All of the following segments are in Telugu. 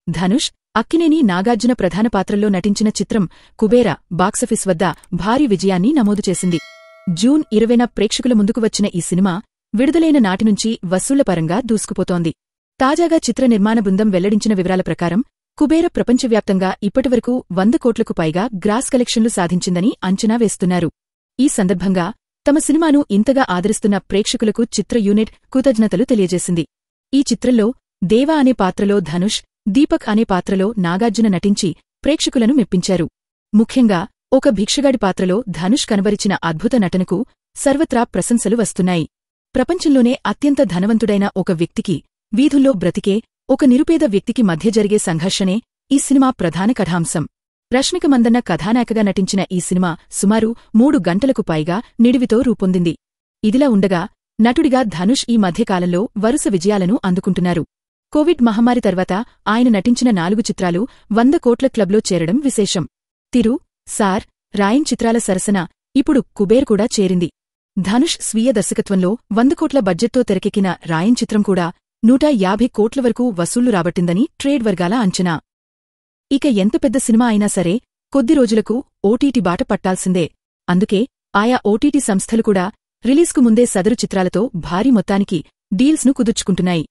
ధనుష్, అక్కినేని నాగార్జున ప్రధాన పాత్రల్లో నటించిన చిత్రం కుబేర బాక్సాఫీస్ వద్ద భారీ విజయాన్ని నమోదు చేసింది. జూన్ 20న ప్రేక్షకుల ముందుకు వచ్చిన ఈ సినిమా విడుదలైన నాటినుంచి వసూళ్లపరంగా దూసుకుపోతోంది. తాజాగా చిత్ర నిర్మాణ బృందం వెల్లడించిన వివరాల ప్రకారం కుబేర ప్రపంచవ్యాప్తంగా ఇప్పటివరకు 100 కోట్లకు పైగా గ్రాస్ కలెక్షన్లు సాధించిందని అంచనా వేస్తున్నారు. ఈ సందర్భంగా తమ సినిమాను ఇంతగా ఆదరిస్తున్న ప్రేక్షకులకు చిత్ర యూనిట్ కృతజ్ఞతలు తెలియజేసింది. ఈ చిత్రంలో దేవా అనే పాత్రలో ధనుష్, దీపక్ అనే పాత్రలో నాగార్జున నటించి ప్రేక్షకులను మెప్పించారు. ముఖ్యంగా ఒక భిక్షగాడి పాత్రలో ధనుష్ కనబరిచిన అద్భుత నటనకు సర్వత్రా ప్రశంసలు వస్తున్నాయి. ప్రపంచంలోనే అత్యంత ధనవంతుడైన ఒక వ్యక్తికి, వీధుల్లో బ్రతికే ఒక నిరుపేద వ్యక్తికి మధ్య జరిగే సంఘర్షణే ఈ సినిమా ప్రధాన కథాంశం. రష్మిక మందన్న కథానాయకగా నటించిన ఈ సినిమా సుమారు 3 గంటలకు పైగా నిడివితో రూపొందింది. ఇదిలా ఉండగా నటుడిగా ధనుష్ ఈ మధ్యకాలంలో వరుస విజయాలను అందుకుంటున్నారు. కోవిడ్ మహమ్మారి తర్వాత ఆయన నటించిన 4 చిత్రాలు 100 కోట్ల క్లబ్లో చేరడం విశేషం. తిరు, సార్, రాయన్ చిత్రాల సరసన ఇప్పుడు కుబేర్ కూడా చేరింది. ధనుష్ స్వీయ దర్శకత్వంలో 100 కోట్ల బడ్జెట్తో తెరకెక్కిన రాయన్ చిత్రం కూడా 150 కోట్ల వరకు వసూళ్లు రాబట్టిందని ట్రేడ్ వర్గాల అంచనా. ఇక ఎంత పెద్ద సినిమా అయినా సరే కొద్ది రోజులకు ఓటీటీ బాట పట్టాల్సిందే. అందుకే ఆయా ఓటీటీ సంస్థలు కూడా రిలీజ్కు ముందే సదరు చిత్రాలతో భారీ మొత్తానికి డీల్స్ను కుదుర్చుకుంటున్నాయి.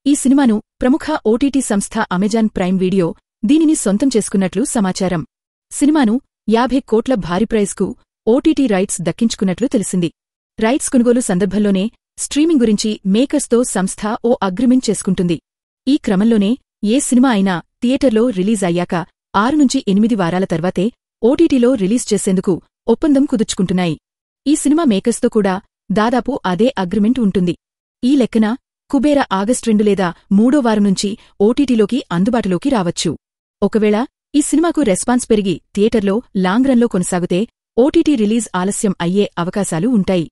ఈ సినిమాను ప్రముఖ ఓటీటీ సంస్థ అమెజాన్ ప్రైమ్ వీడియో దీనిని సొంతం చేసుకున్నట్లు సమాచారం. సినిమాను 50 కోట్ల భారీ ప్రైజ్కు ఓటీటీ రైట్స్ దక్కించుకున్నట్లు తెలిసింది. రైట్స్ కొనుగోలు సందర్భంలోనే స్ట్రీమింగ్ గురించి మేకర్స్తో సంస్థ ఓ అగ్రిమెంట్ చేసుకుంటుంది. ఈ క్రమంలోనే ఏ సినిమా అయినా థియేటర్లో రిలీజ్ అయ్యాక 6 నుంచి 8 వారాల తర్వాతే ఓటీటీలో రిలీజ్ చేసేందుకు ఒప్పందం కుదుర్చుకుంటున్నాయి. ఈ సినిమా మేకర్స్తో కూడా దాదాపు అదే అగ్రిమెంట్ ఉంటుంది. ఈ లెక్కన కుబేర ఆగస్టు 2 లేదా 3వ వారం నుంచి ఓటీటీలోకి అందుబాటులోకి రావచ్చు. ఒకవేళ ఈ సినిమాకు రెస్పాన్స్ పెరిగి థియేటర్లో లాంగ్ రన్లో కొనసాగితే ఓటీటీ రిలీజ్ ఆలస్యం అయ్యే అవకాశాలు ఉంటాయి.